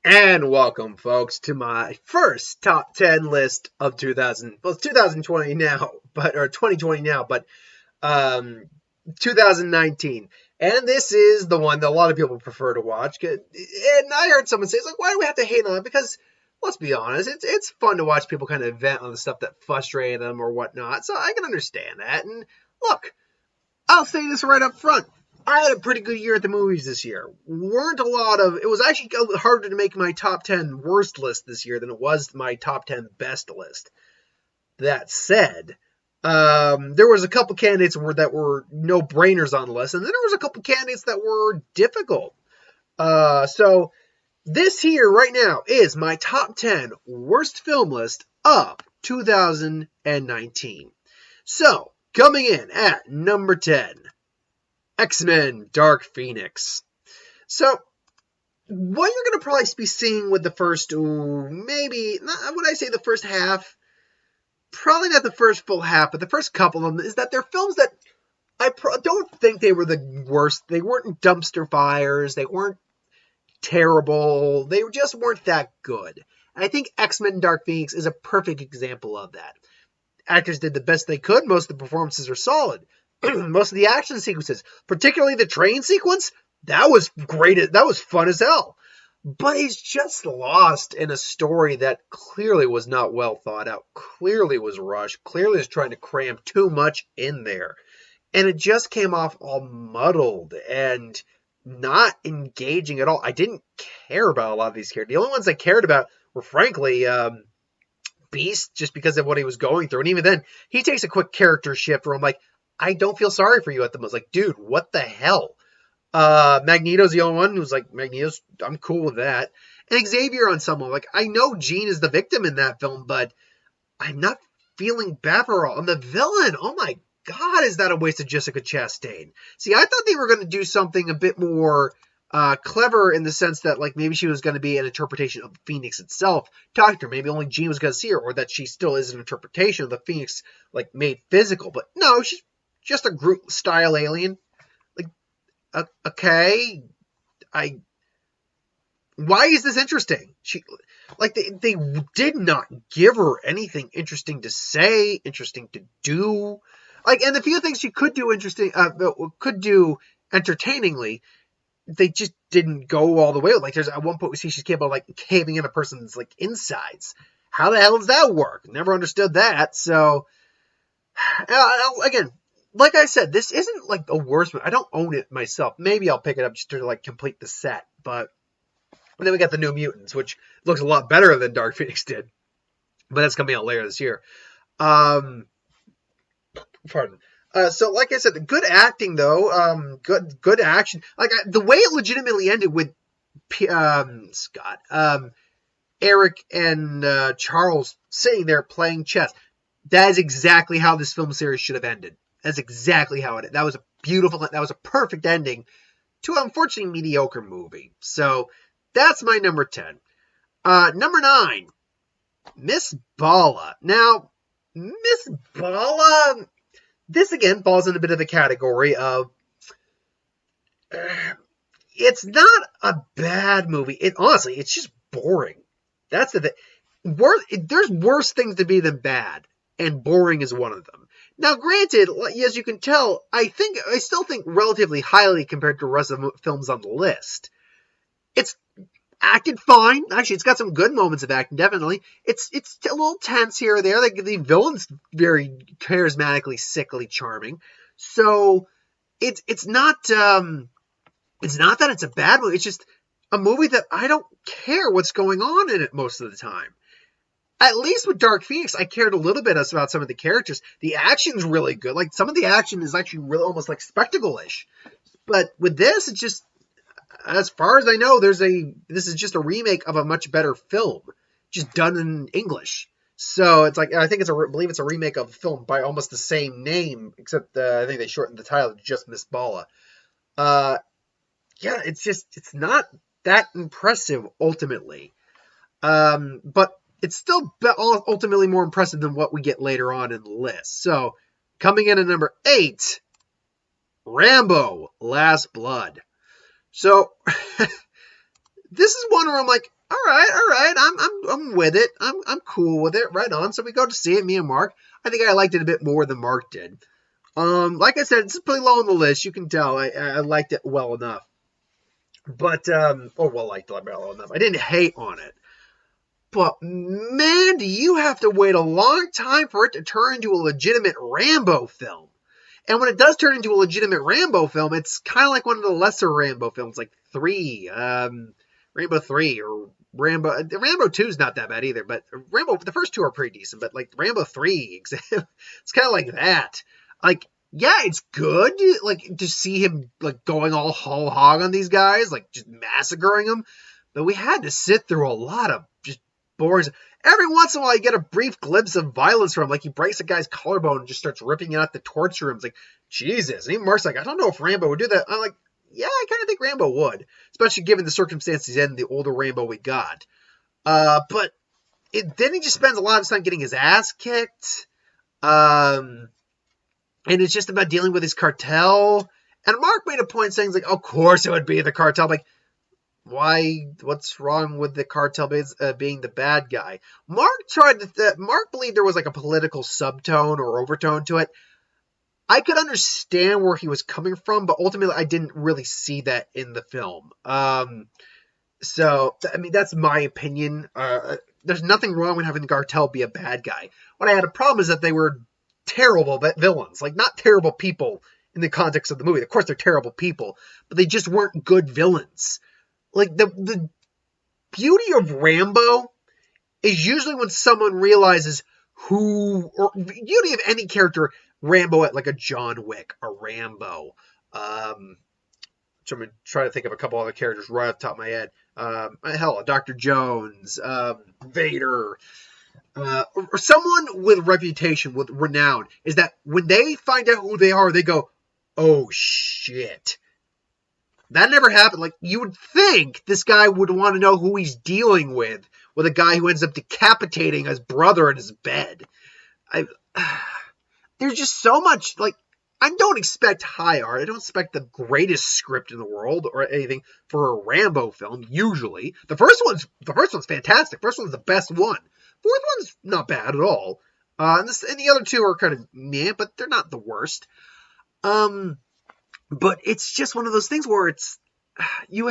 And welcome, folks, to my first top 10 list of 2000. Well, it's 2020 now, or 2020 now, but um, 2019. And this is the one that a lot of people prefer to watch. And I heard someone say, it's like, why do we have to hate on it? Because, let's be honest, it's fun to watch people kind of vent on the stuff that frustrated them or whatnot. So I can understand that. And look, I'll say this right up front. I had a pretty good year at the movies this year. It was actually harder to make my top 10 worst list this year than it was my top 10 best list. That said, there was a couple candidates that were no-brainers on the list, and then there was a couple candidates that were difficult. So this here right now is my top 10 worst film list of 2019. So, coming in at number 10, X-Men Dark Phoenix. So, what you're going to probably be seeing with the first, maybe, would I say the first half? Probably not the first full half, but the first couple of them, is that they're films that I don't think they were the worst. They weren't dumpster fires. They weren't terrible. They just weren't that good. And I think X-Men Dark Phoenix is a perfect example of that. Actors did the best they could. Most of the performances are solid. Most of the action sequences, particularly the train sequence, that was great. That was fun as hell. But he's just lost in a story that clearly was not well thought out, clearly was rushed, clearly was trying to cram too much in there. And it just came off all muddled and not engaging at all. I didn't care about a lot of these characters. The only ones I cared about were, frankly, Beast, just because of what he was going through. And even then, he takes a quick character shift where I'm like, I don't feel sorry for you at the most. Like, dude, what the hell? Magneto's the only one who's like, I'm cool with that. And Xavier on someone, like, I know Jean is the victim in that film, but I'm not feeling bad for her. And the villain, oh my God, is that a waste of Jessica Chastain? See, I thought they were going to do something a bit more clever in the sense that, like, maybe she was going to be an interpretation of the Phoenix itself. Talk to her. Maybe only Jean was going to see her, or that she still is an interpretation of the Phoenix, like, made physical. But no, she's just a Groot-style alien. Like, okay, why is this interesting? They did not give her anything interesting to say, interesting to do. Like, and the few things she could do entertainingly, they just didn't go all the way. Like, there's at one point we see she's capable of, like, caving in a person's, like, insides. How the hell does that work? Never understood that. So, again, like I said, this isn't, like, the worst one. I don't own it myself. Maybe I'll pick it up just to, like, complete the set. But then we got the New Mutants, which looks a lot better than Dark Phoenix did. But that's coming out later this year. Pardon. So, like I said, the good acting, though. Good action. Like, the way it legitimately ended with Eric and Charles sitting there playing chess. That is exactly how this film series should have ended. That's exactly how it ended. That was a perfect ending to an unfortunately mediocre movie. So, that's my number 10. Number 9, Miss Bala. Now, Miss Bala, this again falls in a bit of the category of, it's not a bad movie. Honestly, it's just boring. That's the thing. There's worse things to be than bad, and boring is one of them. Now, granted, as you can tell, I still think relatively highly compared to the rest of the films on the list. It's acted fine. Actually, it's got some good moments of acting, definitely. It's a little tense here or there. The villain's very charismatically, sickly charming. So, it's not that it's a bad movie. It's just a movie that I don't care what's going on in it most of the time. At least with Dark Phoenix, I cared a little bit about some of the characters. The action's really good. Like, some of the action is actually really almost like spectacle-ish. But with this, it's just, as far as I know, this is just a remake of a much better film, just done in English. So it's like, I believe it's a remake of a film by almost the same name, except I think they shortened the title to just Miss Bala. Yeah, it's not that impressive ultimately. But it's still ultimately more impressive than what we get later on in the list. So, coming in at number 8, Rambo: Last Blood. So, this is one where I'm like, All right. I'm with it. I'm cool with it. Right on. So we go to see it, me and Mark. I think I liked it a bit more than Mark did. Like I said, it's pretty low on the list. You can tell I liked it well enough. But liked it well enough. I didn't hate on it. But man, do you have to wait a long time for it to turn into a legitimate Rambo film. And when it does turn into a legitimate Rambo film, it's kind of like one of the lesser Rambo films, like 3, Rambo 3, or Rambo 2 is not that bad either, but the first two are pretty decent, but like Rambo 3, it's kind of like that. Like, yeah, it's good, like, to see him, like, going all whole hog on these guys, like, just massacring them, but we had to sit through a lot of just boring. Every once in a while, you get a brief glimpse of violence from him. Like, he breaks a guy's collarbone and just starts ripping it out to torture him. It's like, Jesus. And even Mark's like, I don't know if Rambo would do that. I'm like, yeah, I kind of think Rambo would. Especially given the circumstances and the older Rambo we got. But then he just spends a lot of time getting his ass kicked. And it's just about dealing with his cartel. And Mark made a point saying, like, of course it would be the cartel. I'm like, why? What's wrong with the cartel being the bad guy? Mark believed there was like a political subtone or overtone to it. I could understand where he was coming from, but ultimately I didn't really see that in the film. So I mean, that's my opinion. There's nothing wrong with having the cartel be a bad guy. What I had a problem is that they were terrible villains, like not terrible people in the context of the movie. Of course, they're terrible people, but they just weren't good villains. Like, the beauty of Rambo is usually when someone realizes or beauty of any character, Rambo at like a John Wick, a Rambo. So I'm going to try to think of a couple other characters right off the top of my head. Hell, Dr. Jones, Vader, or someone with reputation, with renown, is that when they find out who they are, they go, oh shit. That never happened. Like, you would think this guy would want to know who he's dealing with a guy who ends up decapitating his brother in his bed. There's just so much, like, I don't expect high art. I don't expect the greatest script in the world or anything for a Rambo film, usually. The first one's fantastic. The first one's the best one. Fourth one's not bad at all. And the other two are kind of meh, but they're not the worst. But it's just one of those things where you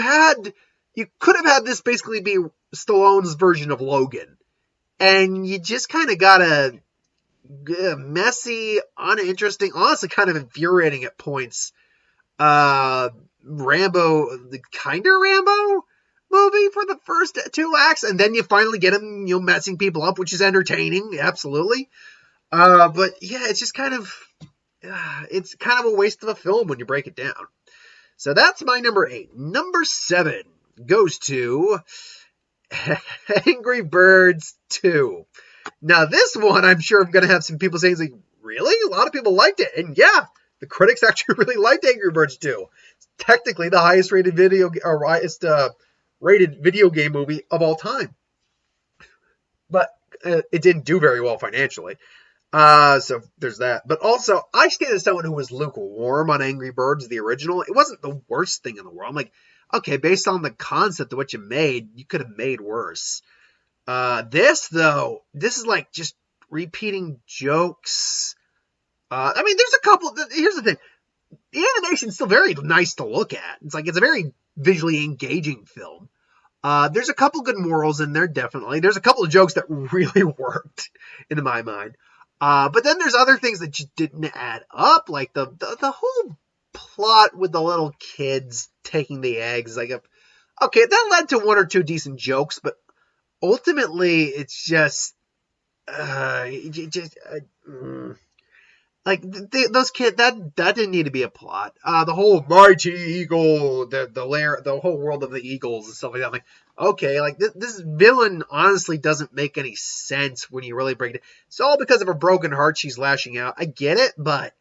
could have had this basically be Stallone's version of Logan. And you just kind of got a messy, uninteresting, honestly kind of infuriating at points, Rambo, the kinder Rambo movie for the first 2 acts. And then you finally get him, messing people up, which is entertaining. Absolutely. But yeah, it's just kind of a waste of a film when you break it down. So that's my number 8. Number 7 goes to Angry Birds 2. Now this one, I'm sure I'm going to have some people saying, like, really? A lot of people liked it. And yeah, the critics actually really liked Angry Birds 2. It's technically the highest rated video game movie of all time. But it didn't do very well financially. So there's that. But also, I stand as someone who was lukewarm on Angry Birds, the original. It wasn't the worst thing in the world. I'm like, okay, based on the concept of what you made, you could have made worse. This is like just repeating jokes. I mean, there's a couple. Here's the thing. The animation's still very nice to look at. It's a very visually engaging film. There's a couple good morals in there, definitely. There's a couple of jokes that really worked, in my mind. But then there's other things that just didn't add up, like the whole plot with the little kids taking the eggs. Like, okay, that led to 1 or 2 decent jokes, but ultimately it's just, like those kids, that didn't need to be a plot. The whole mighty eagle, the whole world of the eagles and stuff like that. I'm like, okay, like this villain honestly doesn't make any sense when you really break it. It's all because of a broken heart. She's lashing out. I get it, but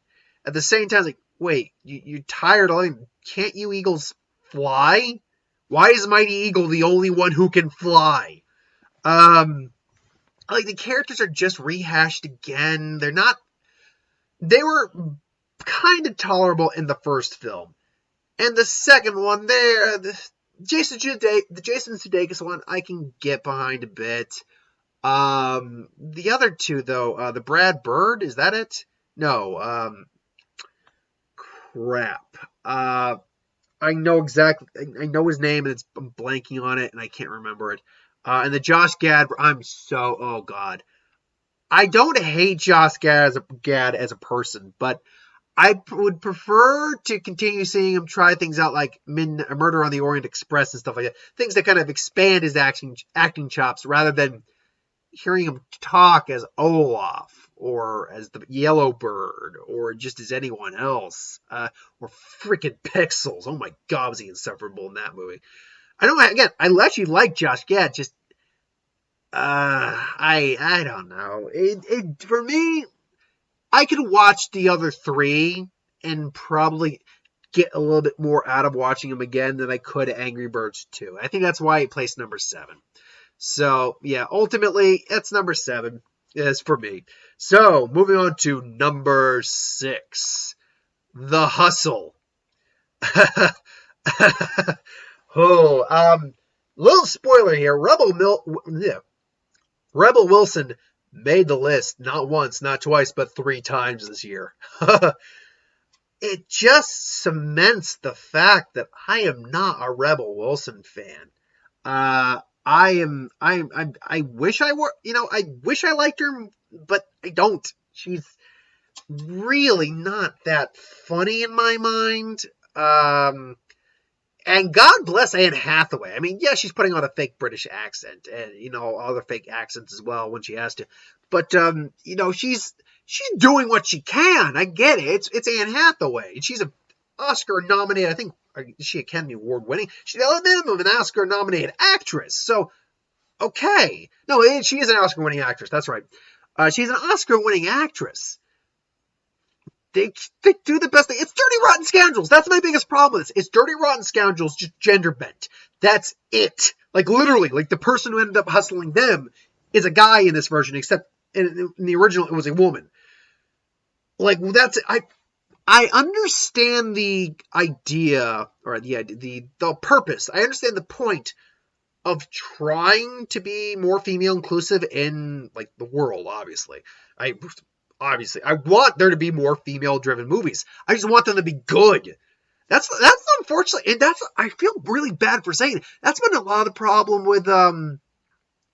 at the same time, it's like, wait, you're tired of it. Can't you eagles fly? Why is Mighty Eagle the only one who can fly? Like, the characters are just rehashed again. They were kind of tolerable in the first film. And the second one, the Jason Sudeikis one, I can get behind a bit. The other two though, the Brad Bird, is that it? No, crap. I know exactly. I know his name, and I'm blanking on it, and I can't remember it. And the Josh Gad, oh god, I don't hate Josh Gad as a person, but I would prefer to continue seeing him try things out like Murder on the Orient Express and stuff like that. Things that kind of expand his acting chops rather than hearing him talk as Olaf or as the Yellow Bird or just as anyone else or freaking Pixels. Oh my god, was he insufferable in that movie? I actually like Josh Gad. Just I don't know. It for me, I could watch the other three and probably get a little bit more out of watching them again than I could Angry Birds 2. I think that's why he placed number 7. So, yeah, ultimately, it's number 7 is for me. So, moving on to number 6. The Hustle. Little spoiler here. Rebel Wilson made the list not once, not twice, but 3 times this year. It just cements the fact that I am not a Rebel Wilson fan. I wish I were, I wish I liked her, but I don't. She's really not that funny in my mind. And God bless Anne Hathaway. I mean, yeah, she's putting on a fake British accent and, other fake accents as well when she has to. But, she's doing what she can. I get it. It's Anne Hathaway. She's an Oscar nominated, I think, is she Academy Award winning? She's at minimum an Oscar nominated actress. So, okay. No, she is an Oscar winning actress. That's right. She's an Oscar winning actress. They do the best thing. It's Dirty Rotten Scoundrels. That's my biggest problem with this. It's Dirty Rotten Scoundrels, just gender bent. That's it. Like, literally, like, the person who ended up hustling them is a guy in this version, except in the original, it was a woman. Like, that's it. I understand the idea, or the purpose. I understand the point of trying to be more female inclusive in, like, the world, obviously. I want there to be more female-driven movies. I just want them to be good. That's unfortunately, and I feel really bad for saying it. That's been a lot of the problem with, not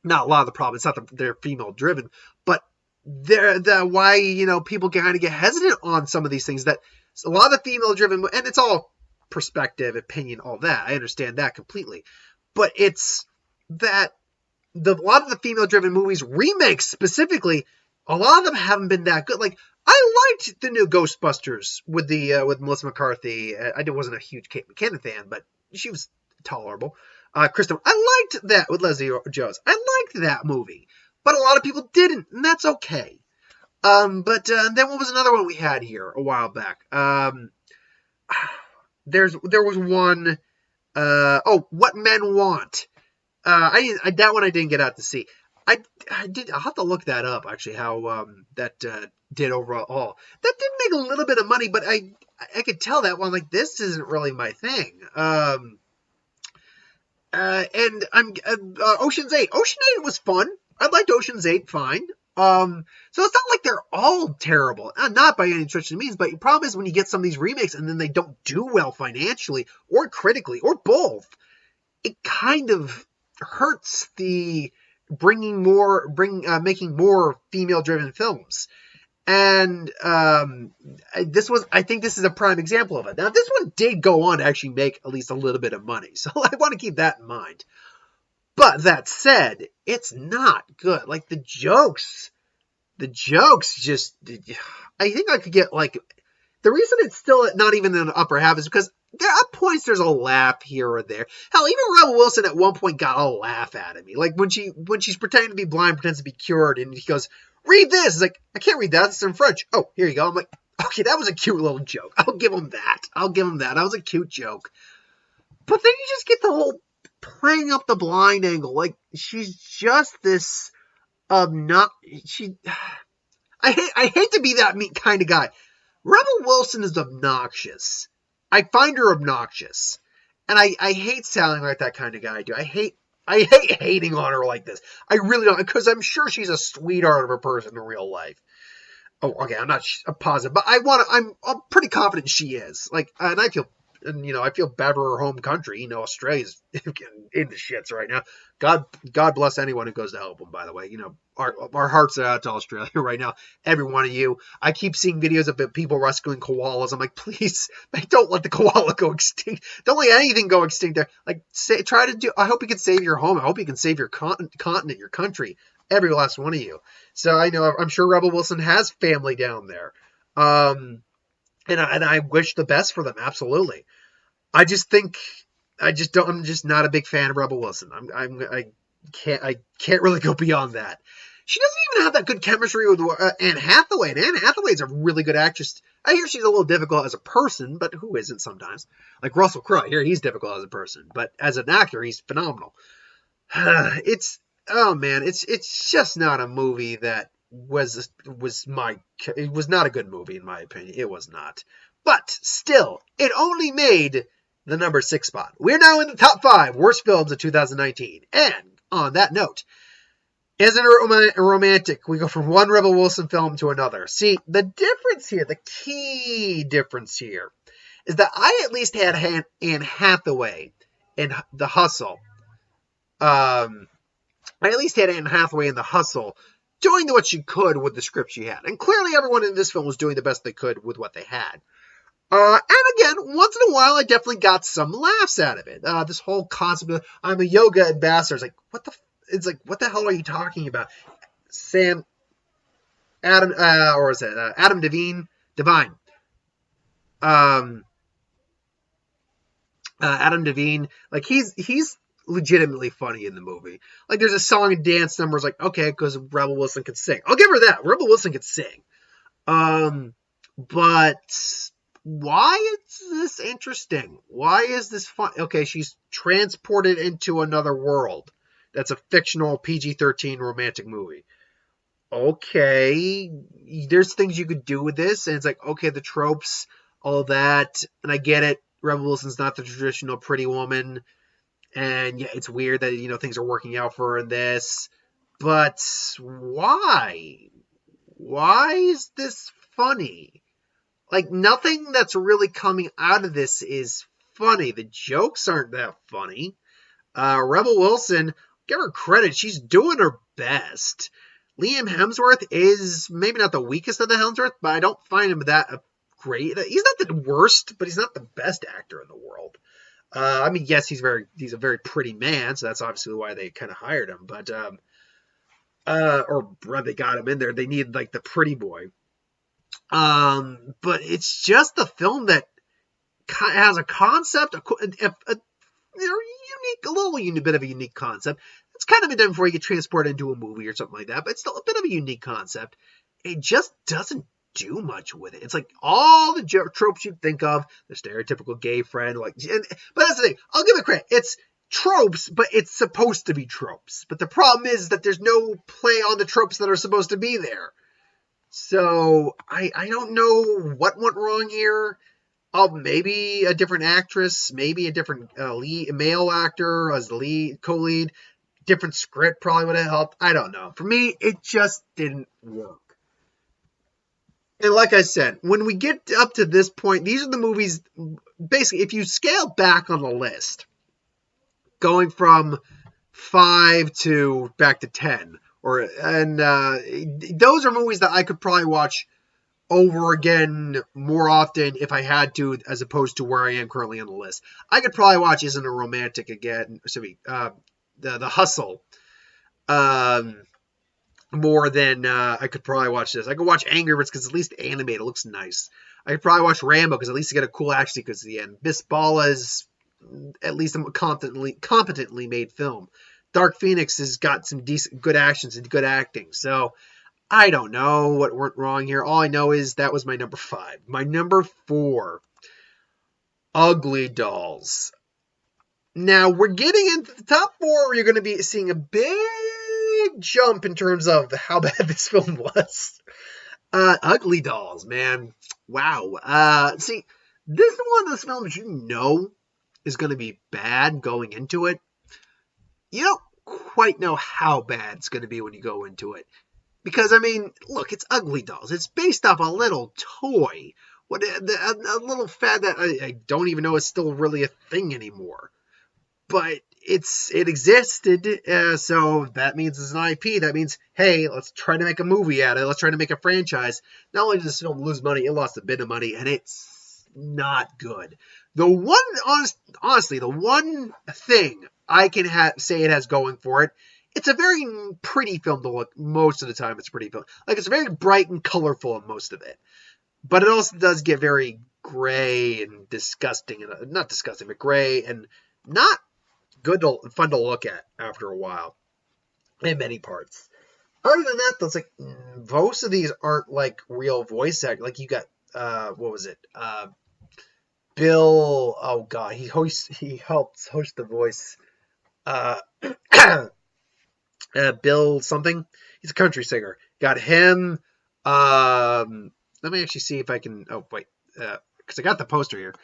a lot of the problem, it's not that they're female-driven, but why, people kind of get hesitant on some of these things, that a lot of the female-driven, and it's all perspective, opinion, all that. I understand that completely. But it's that a lot of the female-driven movies, remakes specifically, a lot of them haven't been that good. Like, I liked the new Ghostbusters with Melissa McCarthy. I wasn't a huge Kate McKinnon fan, but she was tolerable. Kristen, I liked that with Leslie Jones. I liked that movie, but a lot of people didn't, and that's okay. But then what was another one we had here a while back? There was one. What Men Want. That one I didn't get out to see. I'll have to look that up, actually, how that did overall. That did make a little bit of money, but I could tell that one, like, this isn't really my thing. And I'm Ocean's 8. Ocean 8 was fun. I liked Ocean's 8 fine. So it's not like they're all terrible. Not by any stretch of the means, but the problem is when you get some of these remakes and then they don't do well financially or critically or both, it kind of hurts the making more female-driven films. And I think this is a prime example of it. Now, this one did go on to actually make at least a little bit of money, so I want to keep that in mind. But that said, it's not good. Like, the jokes just, I think I could get, like, the reason it's still not even in the upper half is because at points there's a laugh here or there. Hell, even Rebel Wilson at one point got a laugh out of me. Like, when she's pretending to be blind, pretends to be cured, and he goes, read this. It's like, I can't read that. It's in French. Oh, here you go. I'm like, okay, that was a cute little joke. I'll give him that. That was a cute joke. But then you just get the whole playing up the blind angle. Like, she's just this I hate to be that kind of guy. Rebel Wilson is obnoxious. I find her obnoxious. And I hate sounding like that kind of guy, dude. I hate hating on her like this. I really don't, because I'm sure she's a sweetheart of a person in real life. Oh, okay, I'm not positive, but I'm pretty confident she is. Like, and I feel, and I feel bad for her home country. Australia's in the shits right now. God bless anyone who goes to help them. By the way, our hearts are out to Australia right now. Every one of you. I keep seeing videos of people rescuing koalas. I'm like, please, don't let the koala go extinct. Don't let anything go extinct there. Like, try to do. I hope you can save your home. I hope you can save your continent, your country. Every last one of you. So I'm sure Rebel Wilson has family down there. And I wish the best for them. Absolutely. I'm just not a big fan of Rebel Wilson. I can't really go beyond that. She doesn't even have that good chemistry with Anne Hathaway. And Anne Hathaway is a really good actress. I hear she's a little difficult as a person, but who isn't sometimes? Like Russell Crowe. I hear he's difficult as a person, but as an actor, he's phenomenal. Oh man, it's just not a movie that it was not a good movie in my opinion. It was not. But still, it only made the number 6 spot. We're now in the top 5 worst films of 2019. And on that note, isn't it romantic? We go from one Rebel Wilson film to another. See, the difference here, the key difference here, is that I at least had Anne Hathaway in The Hustle. I at least had Anne Hathaway in The Hustle doing what she could with the script she had. And clearly everyone in this film was doing the best they could with what they had. And again, once in a while, I definitely got some laughs out of it. This whole concept of, I'm a yoga ambassador. It's like, what the hell are you talking about? Adam Devine? Adam Devine, like he's legitimately funny in the movie. Like there's a song and dance numbers, like okay, because Rebel Wilson could sing. I'll give her that. Rebel Wilson could sing. But why is this interesting? Why is this fun? Okay, she's transported into another world. That's a fictional PG-13 romantic movie. Okay, there's things you could do with this, and it's like, okay, the tropes, all that, and I get it. Rebel Wilson's not the traditional pretty woman, and yeah, it's weird that, things are working out for her in this, but why? Why is this funny? Like, nothing that's really coming out of this is funny. The jokes aren't that funny. Rebel Wilson, give her credit, she's doing her best. Liam Hemsworth is maybe not the weakest of the Hemsworth, but I don't find him that great. He's not the worst, but he's not the best actor in the world. I mean, yes, he's a very pretty man, so that's obviously why they kind of hired him. But or they got him in there. They needed like the pretty boy. But it's just the film that has a concept, a unique, bit of a unique concept. It's kind of been done before you get transported into a movie or something like that, but it's still a bit of a unique concept. It just doesn't do much with it. It's like all the tropes you'd think of, the stereotypical gay friend, but that's the thing. I'll give it credit. It's tropes, but it's supposed to be tropes. But the problem is that there's no play on the tropes that are supposed to be there. So I don't know what went wrong here. Maybe a different actress, maybe a different male actor as the co-lead. Different script probably would have helped. I don't know. For me, it just didn't work. And like I said, when we get up to this point, these are the movies, basically, if you scale back on the list, going from 5 to back to 10, those are movies that I could probably watch over again more often if I had to, as opposed to where I am currently on the list. I could probably watch Isn't a Romantic again, the Hustle, more than I could probably watch this. I could watch Angry Birds because at least animated, it looks nice. I could probably watch Rambo because at least you get a cool action sequence at the end. Bisballa is at least a competently made film. Dark Phoenix has got some good actions and good acting. So I don't know what went wrong here. All I know is that was my number 5. My number 4, Ugly Dolls. Now, we're getting into the top 4 where you're going to be seeing a big jump in terms of how bad this film was. Ugly Dolls, man. Wow. See, this is one of those films is going to be bad going into it, you don't quite know how bad it's going to be when you go into it. Because, I mean, look, it's Ugly Dolls. It's based off a little toy. A little fad that I don't even know is still really a thing anymore. But it existed, so that means it's an IP. That means, hey, let's try to make a movie out of it. Let's try to make a franchise. Not only does this film lose money, it lost a bit of money, and it's not good. Honestly, the one thing I can say it has going for it, it's a very pretty film to look. Most of the time, it's a pretty film. Like, it's very bright and colorful in most of it. But it also does get very gray and disgusting. Not disgusting, but gray and not fun to look at after a while in many parts. Other than that, that's like most of these aren't like real voice acting. Like you got what was it? Bill. Oh God, he helps host the voice. Bill something. He's a country singer. Got him. Let me actually see if I can. Oh wait, because I got the poster here.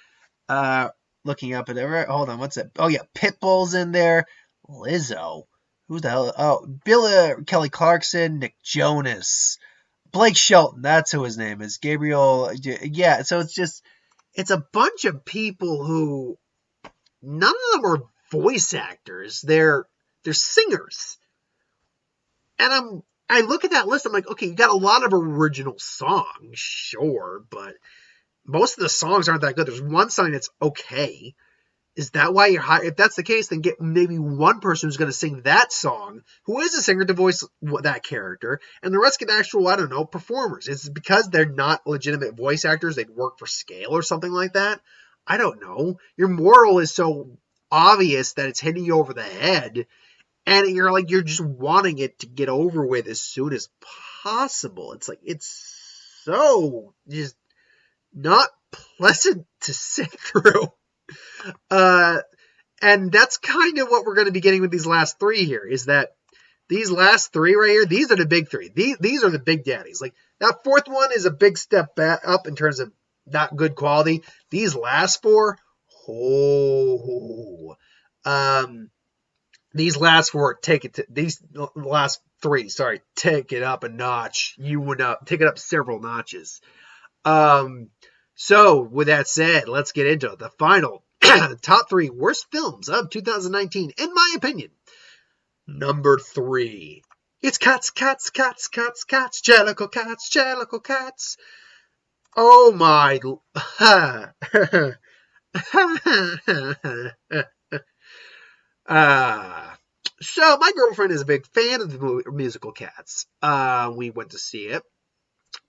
Looking up at it. Hold on, what's it? Oh yeah, Pitbull's in there. Lizzo. Who the hell? Oh, Bill Kelly Clarkson, Nick Jonas, Blake Shelton. That's who his name is. Gabriel. Yeah. So it's a bunch of people who none of them are voice actors. They're singers. And I look at that list. I'm like, okay, you got a lot of original songs, sure, but most of the songs aren't that good. There's one song that's okay. Is that why you're hired? If that's the case, then get maybe one person who's going to sing that song, who is a singer to voice that character, and the rest get actual, I don't know, performers. It's because they're not legitimate voice actors. They'd work for scale or something like that. I don't know. Your moral is so obvious that it's hitting you over the head, and you're just wanting it to get over with as soon as possible. It's like, it's so just not pleasant to sit through. And that's kind of what we're going to be getting with these last three here, is that these last three right here, these are the big three. These are the big daddies. Like, that fourth one is a big step back up in terms of not good quality. These last four, these last four, these last three, sorry, take it up a notch. You would take it up several notches. So, with that said, let's get into it. The final top three worst films of 2019, in my opinion. Number 3. It's Cats, Jellicle Cats. Oh my. So, my girlfriend is a big fan of the musical Cats. We went to see it.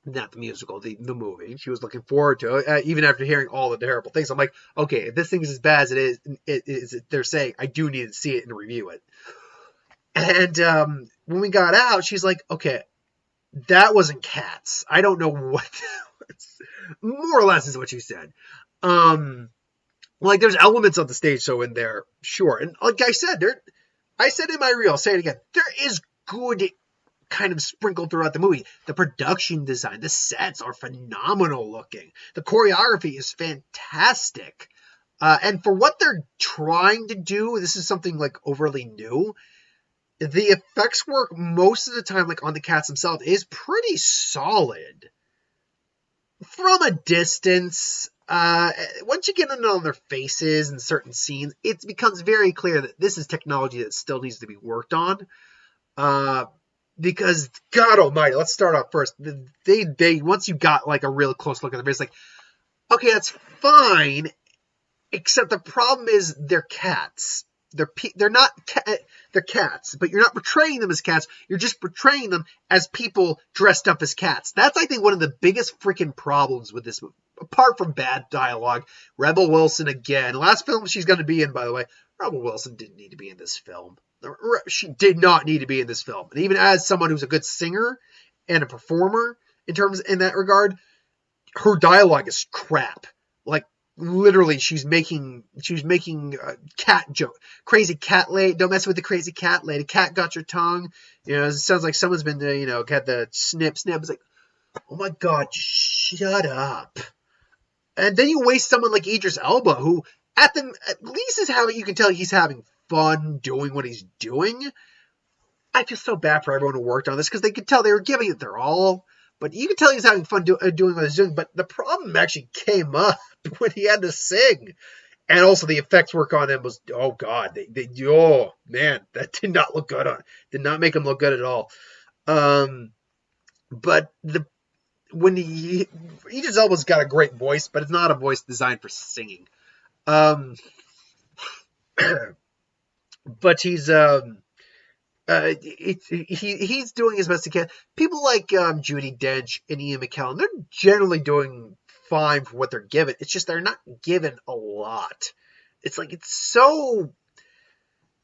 Not the musical, the movie. She was looking forward to it, even after hearing all the terrible things. I'm like, okay, if this thing is as bad as it is, they're saying, I do need to see it and review it. And when we got out, she's like, okay, that wasn't Cats. I don't know what that was. More or less is what she said. Like, there's elements of the stage show in there, sure. And like I said in my reel, I'll say it again, there is good kind of sprinkled throughout the movie. The production design, the sets are phenomenal looking. The choreography is fantastic. And for what they're trying to do, this is something like overly new. The effects work most of the time, like on the Cats themselves, is pretty solid. From a distance, once you get in on their faces and certain scenes, it becomes very clear that this is technology that still needs to be worked on. Because, God almighty, let's start off first. They once you got like a real close look at the face, like, okay, that's fine, except the problem is they're cats. They're cats, but you're not portraying them as cats. You're just portraying them as people dressed up as cats. That's, I think, one of the biggest freaking problems with this movie. Apart from bad dialogue, Rebel Wilson again. Last film she's going to be in, by the way. Rebel Wilson didn't need to be in this film. She did not need to be in this film. And even as someone who's a good singer and a performer in that regard, her dialogue is crap. Like, literally, she's making cat joke. Crazy cat lady. Don't mess with the crazy cat lady. Cat got your tongue. It sounds like someone's been, got the snip. It's like, oh my God, shut up. And then you waste someone like Idris Elba, who at least you can tell he's having fun doing what he's doing. I feel so bad for everyone who worked on this because they could tell they were giving it their all. But you could tell he's having fun doing what he's doing. But the problem actually came up when he had to sing. And also the effects work on him was, oh God, oh man, that did not look good did not make him look good at all. But when Idris Elba's got a great voice, but it's not a voice designed for singing. But he's he's doing his best he can. People like Judi Dench and Ian McKellen, they're generally doing fine for what they're given. It's just they're not given a lot. It's so.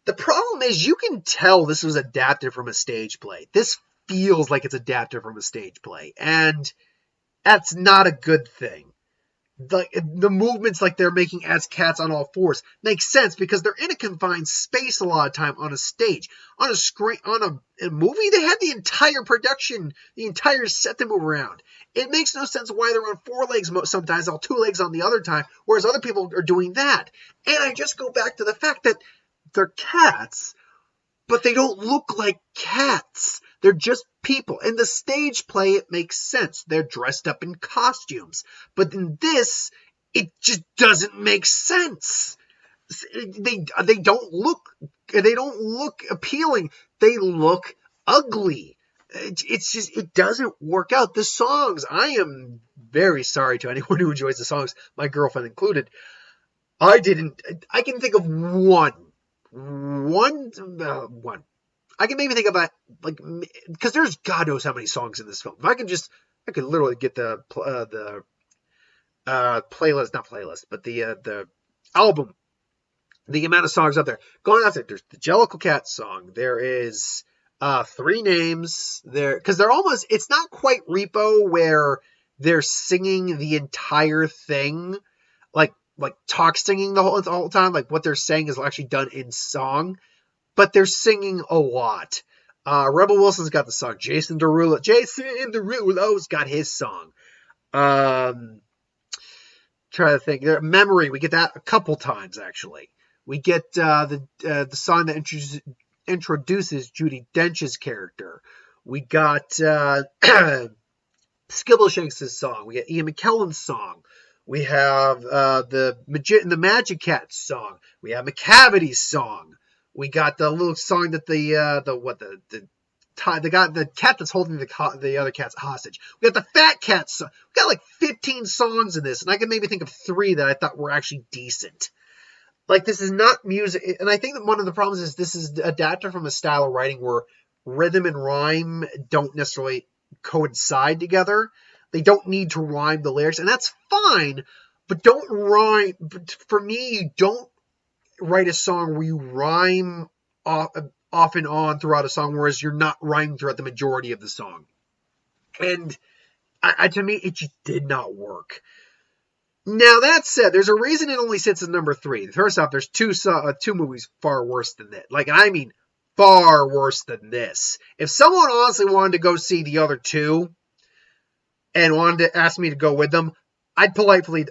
The problem is you can tell this was adapted from a stage play. This feels like it's adapted from a stage play, and that's not a good thing. The movements like they're making as cats on all fours make sense because they're in a confined space a lot of time on a stage. On a screen, on a movie, they had the entire production, the entire set to move around. It makes no sense why they're on 4 legs sometimes, all 2 legs on the other time, whereas other people are doing that. And I just go back to the fact that they're cats, but they don't look like cats. They're just people. In the stage play, it makes sense. They're dressed up in costumes. But in this, it just doesn't make sense. They don't look appealing. They look ugly. It doesn't work out. The songs, I am very sorry to anyone who enjoys the songs, my girlfriend included. I can think of one. I can maybe think about because there's God knows how many songs in this film. If I could literally get the playlist, not playlist, but the album, the amount of songs up there. Going out there, there's the Jellicle Cat song. There is 3 Names there because they're almost. It's not quite Repo where they're singing the entire thing, like talk singing the whole time. Like what they're saying is actually done in song. But they're singing a lot. Rebel Wilson's got the song. Jason Derulo's got his song. Try to think. Memory, we get that a couple times, actually. We get the song that introduces Judi Dench's character. We got Skibbleshanks' song. We got Ian McKellen's song. We have the Magic Cat's song. We have McCavity's song. We got the little song that the cat that's holding the other cats hostage. We got the Fat Cat song. We got 15 songs in this, and I can maybe think of 3 that I thought were actually decent. This is not music, and I think that one of the problems is this is adapted from a style of writing where rhythm and rhyme don't necessarily coincide together. They don't need to rhyme the lyrics, and that's fine, but don't rhyme. But for me, you don't write a song where you rhyme off and on throughout a song, whereas you're not rhyming throughout the majority of the song. And to me, it just did not work. Now, that said, there's a reason it only sits at number 3. First off, there's two movies far worse than that. I mean, far worse than this. If someone honestly wanted to go see the other 2 and wanted to ask me to go with them, I'd politely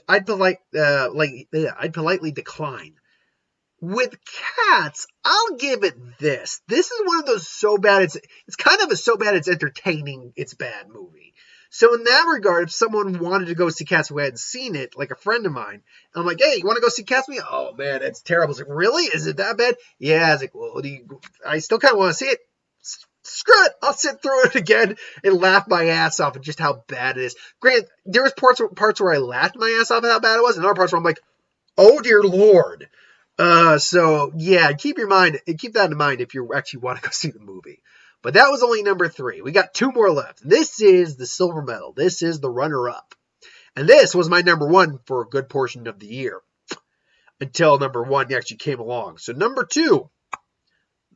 decline. With Cats, I'll give it this. This is one of those so bad it's kind of a so bad it's entertaining, it's bad movie. So in that regard, if someone wanted to go see Cats who hadn't seen it, like a friend of mine, and I'm like, hey, you want to go see Cats with me? Oh man, it's terrible. It's really? Is it that bad? Yeah. I was like, well, I still kind of want to see it. Screw it. I'll sit through it again and laugh my ass off at just how bad it is. Granted, there was parts where I laughed my ass off at how bad it was, and other parts where I'm like, oh dear Lord. So yeah, keep that in mind if you actually want to go see the movie. But that was only number 3. We got 2 more left. This is the silver medal. This is the runner-up. And this was my number 1 for a good portion of the year. Until number 1 actually came along. So number 2,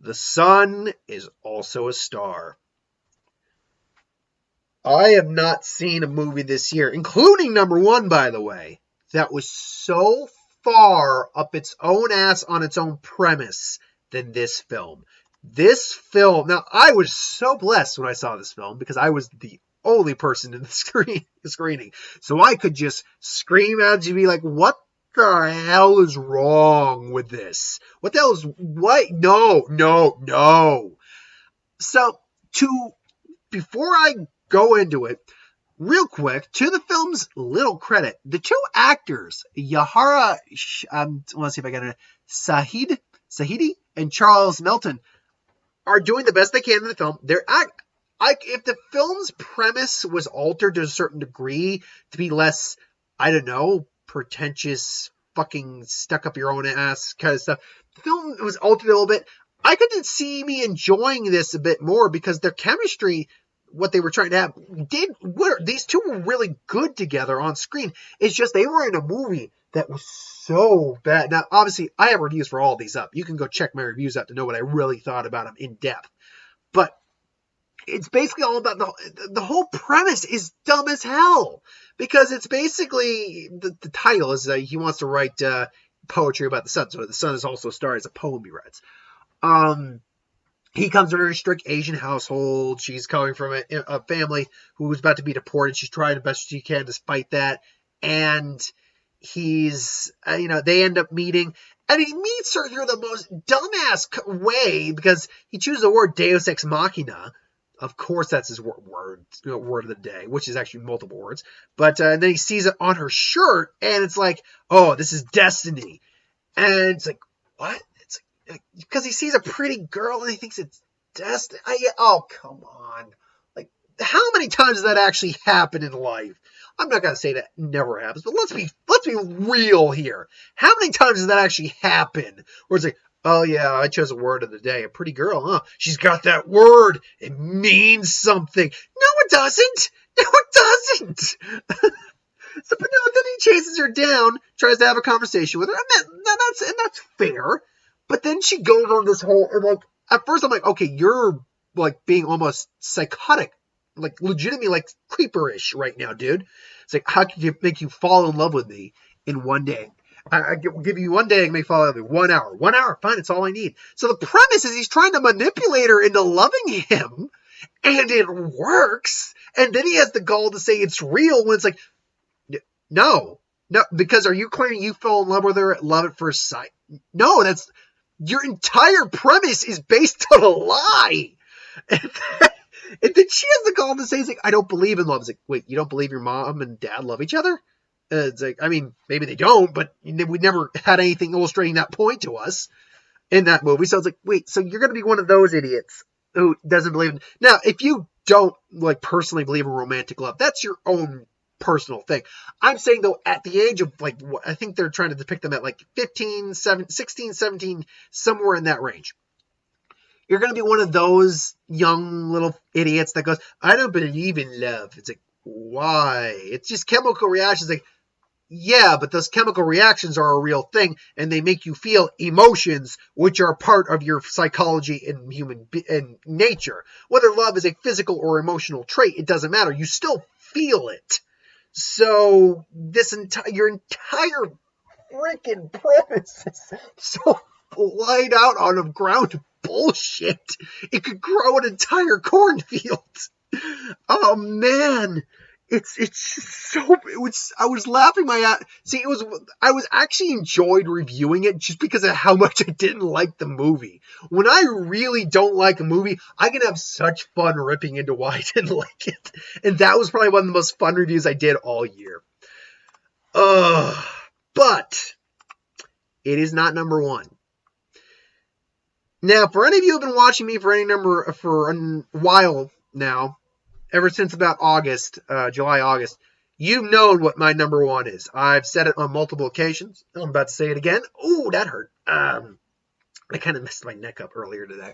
The Sun is Also a Star. I have not seen a movie this year, including number 1, by the way, that was so far up its own ass on its own premise than this film. This film, now I was so blessed when I saw this film because I was the only person in the screening. So I could just scream out to be like, what the hell is wrong with this? What the hell is, what? No. So, before I go into it, real quick, to the film's little credit, the two actors, Yahara, I want to see if I got it, Sahidi, and Charles Melton, are doing the best they can in the film. If the film's premise was altered to a certain degree to be less, I don't know, pretentious, fucking stuck up your own ass kind of stuff, the film was altered a little bit. I could see me enjoying this a bit more because their chemistry, what they were trying to have, these two were really good together on screen. It's just they were in a movie that was so bad. Now, obviously, I have reviews for all of these up. You can go check my reviews out to know what I really thought about them in depth. But it's basically all about the whole premise is dumb as hell. Because it's basically, the title is he wants to write poetry about the sun. So the sun is also a star as a poem he writes. He comes from a very strict Asian household. She's coming from a family who's about to be deported. She's trying the best she can despite that. And he's, they end up meeting. And he meets her through the most dumbass way because he chooses the word Deus Ex Machina. Of course, that's his word of the day, which is actually multiple words. But then he sees it on her shirt, and it's like, oh, this is destiny. And it's like, what? It's like, because he sees a pretty girl, and he thinks it's destiny. Oh, come on. Like, how many times does that actually happen in life? I'm not going to say that never happens, but let's be real here. How many times does that actually happen? Where it's like, oh, yeah, I chose a word of the day. A pretty girl, huh? She's got that word. It means something. No, it doesn't. But no, then he chases her down, tries to have a conversation with her, and that's fair. But then she goes on this whole, and like, at first I'm like, okay, you're like being almost psychotic, like legitimately like creeperish right now, dude. It's like, how can you make you fall in love with me in one day? I give you 1 day and make fall in love with me. 1 hour. 1 hour, fine, it's all I need. So the premise is he's trying to manipulate her into loving him, and it works. And then he has the gall to say it's real when it's like, no, because are you claiming you fell in love with her at love at first sight? No, that's, your entire premise is based on a lie. And then she has the gall to say, like, I don't believe in love. It's like, wait, you don't believe your mom and dad love each other? It's like, I mean, maybe they don't, but we never had anything illustrating that point to us in that movie. So it's like, wait, so you're going to be one of those idiots who doesn't believe in... Now, if you don't, like, personally believe in romantic love, that's your own personal thing. I'm saying, though, at the age of, like, I think they're trying to depict them at, like, 16, 17, somewhere in that range. You're going to be one of those young little idiots that goes, I don't believe in love. It's like, why? It's just chemical reactions. Like, yeah, but those chemical reactions are a real thing, and they make you feel emotions, which are part of your psychology and human nature. Whether love is a physical or emotional trait, it doesn't matter. You still feel it. So your entire freaking premise is so laid out on a ground of bullshit. It could grow an entire cornfield. Oh man. I was laughing my ass. See, I was actually enjoyed reviewing it just because of how much I didn't like the movie. When I really don't like a movie, I can have such fun ripping into why I didn't like it. And that was probably one of the most fun reviews I did all year. But it is not number one. Now, for any of you who have been watching me for a while now, ever since about July, August, you've known what my number one is. I've said it on multiple occasions. I'm about to say it again. Ooh, that hurt. I kind of messed my neck up earlier today.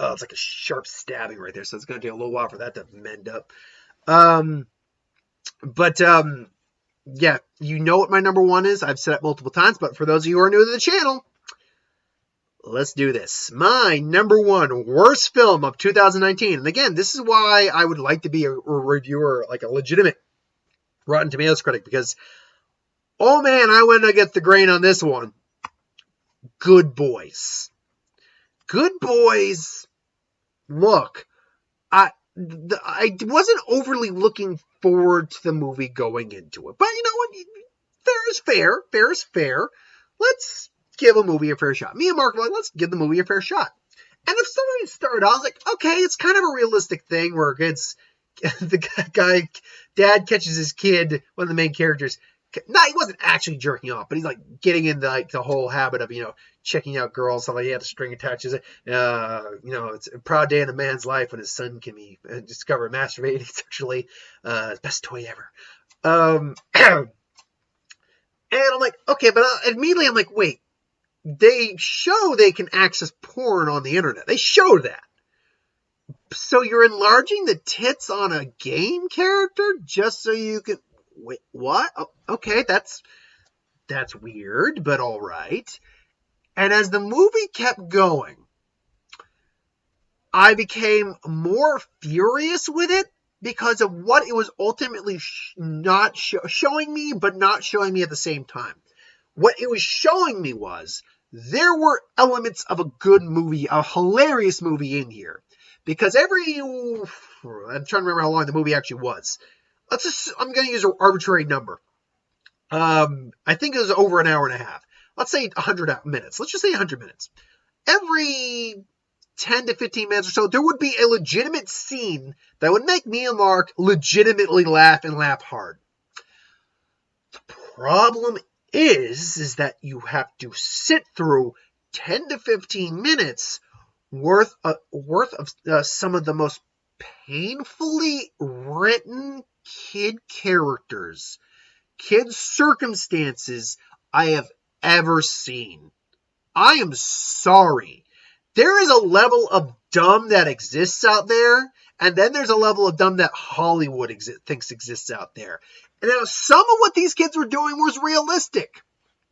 It's like a sharp stabbing right there, so it's going to take a little while for that to mend up. Yeah, you know what my number one is. I've said it multiple times, but for those of you who are new to the channel, let's do this. My number one worst film of 2019. And again, this is why I would like to be a reviewer, like a legitimate Rotten Tomatoes critic, because, oh man, I went against the grain on this one. Good Boys. Good Boys. Look, I wasn't overly looking forward to the movie going into it. But you know what? fair is fair. Fair is fair. Let's give a movie a fair shot. Me and Mark were like, let's give the movie a fair shot. And if somebody started, I was like, okay, it's kind of a realistic thing where it's the dad catches his kid, one of the main characters. No, he wasn't actually jerking off, but he's like getting into like the whole habit of, checking out girls. So like he had the string attaches. It's a proud day in a man's life when his son can be discovered masturbating sexually. Best toy ever. And I'm like, okay, but immediately I'm like, wait, they show they can access porn on the internet. They show that. So you're enlarging the tits on a game character just so you can... Wait, what? Oh, okay, that's weird, but all right. And as the movie kept going, I became more furious with it because of what it was ultimately not showing me, but not showing me at the same time. What it was showing me was there were elements of a good movie, a hilarious movie in here. Because I'm trying to remember how long the movie actually was. I'm going to use an arbitrary number. I think it was over an hour and a half. Let's say 100 minutes. Let's just say 100 minutes. Every 10 to 15 minutes or so, there would be a legitimate scene that would make me and Mark legitimately laugh and laugh hard. The problem is that you have to sit through 10 to 15 minutes worth of some of the most painfully written kid characters, kid circumstances I have ever seen. I am sorry. There is a level of dumb that exists out there, and then there's a level of dumb that Hollywood thinks exists out there. And now some of what these kids were doing was realistic.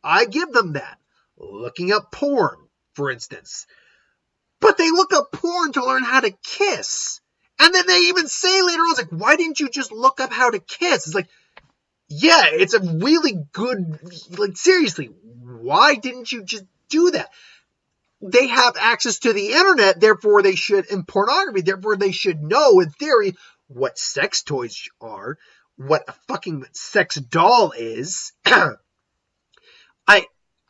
I give them that. Looking up porn, for instance. But they look up porn to learn how to kiss. And then they even say later on, it's like, why didn't you just look up how to kiss? It's like, yeah, it's a really good, like, seriously, why didn't you just do that? They have access to the internet, therefore they should, in pornography, therefore they should know, in theory, what sex toys are, what a fucking sex doll is.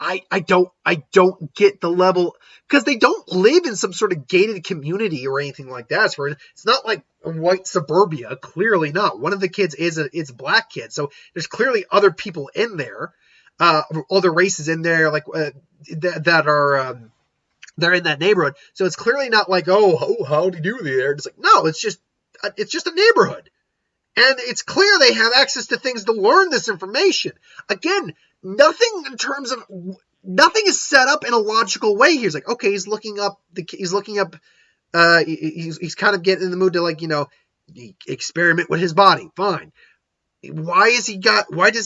I don't get the level, because they don't live in some sort of gated community or anything like that. It's not like white suburbia, clearly not. One of the kids is a black kid, so there's clearly other people in there, other races in there, like that are they're in that neighborhood. So it's clearly not like, oh, how do you do there? It's like, no, it's just a neighborhood. And it's clear they have access to things to learn this information. Again, nothing is set up in a logical way here. He's like, okay, he's kind of getting in the mood to experiment with his body. Fine. Why does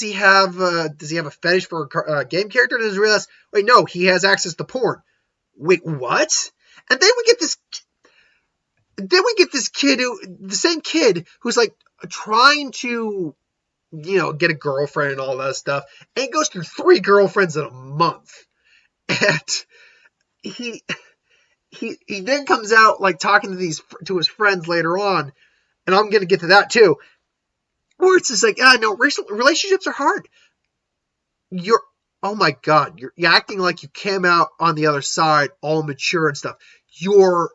he have a fetish for a game character? Does he realize, wait, no, he has access to porn. Wait, what? And then we get this kid the same kid who's like trying to, get a girlfriend and all that stuff, and he goes through 3 girlfriends in a month. And he then comes out like talking to his friends later on, and I'm going to get to that too, where it's just like, no, relationships are hard. Oh my God, you're acting like you came out on the other side all mature and stuff. You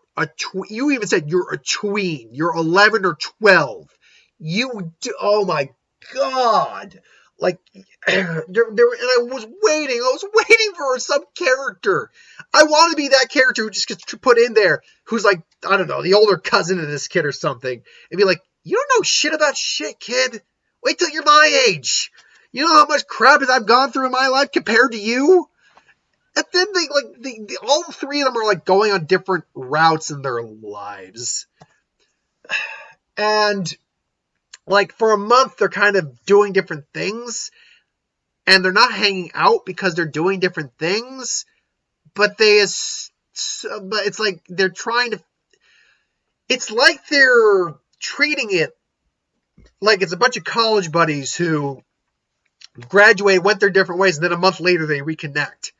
even said you're a tween. You're 11 or 12. Oh my God. Like, and I was waiting for some character. I want to be that character who just gets put in there, who's like, I don't know, the older cousin of this kid or something, and be like, you don't know shit about shit, kid. Wait till you're my age. You know how much crap I've gone through in my life compared to you? And then all 3 of them are like going on different routes in their lives. And like for a month, they're kind of doing different things, and they're not hanging out because they're doing different things, but it's like they're trying to, it's like they're treating it like it's a bunch of college buddies who graduate, went their different ways, and then a month later they reconnect.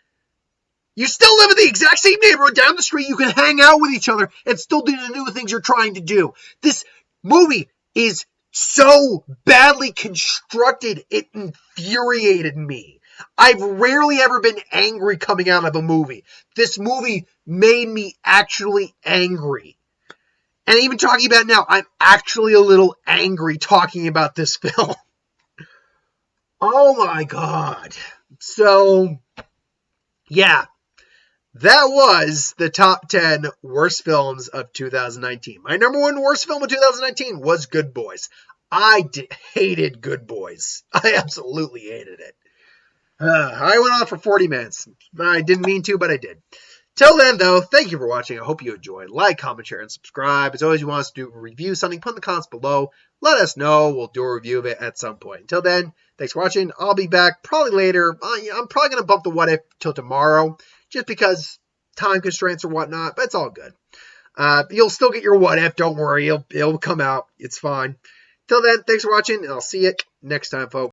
You still live in the exact same neighborhood down the street. You can hang out with each other and still do the new things you're trying to do. This movie is so badly constructed, it infuriated me. I've rarely ever been angry coming out of a movie. This movie made me actually angry. And even talking about it now, I'm actually a little angry talking about this film. Oh my god. So, yeah. That was the top 10 worst films of 2019. My number one worst film of 2019 was Good Boys. I hated Good Boys. I absolutely hated it. I went on for 40 minutes. I didn't mean to, but I did. Till then, though, thank you for watching. I hope you enjoyed. Like, comment, share, and subscribe. As always, you want us to do a review something, put in the comments below. Let us know. We'll do a review of it at some point. Until then, thanks for watching. I'll be back probably later. I'm probably going to bump the What If till tomorrow, just because time constraints or whatnot, but it's all good. You'll still get your What If. Don't worry. It'll come out. It's fine. Till then, thanks for watching, and I'll see you next time, folks.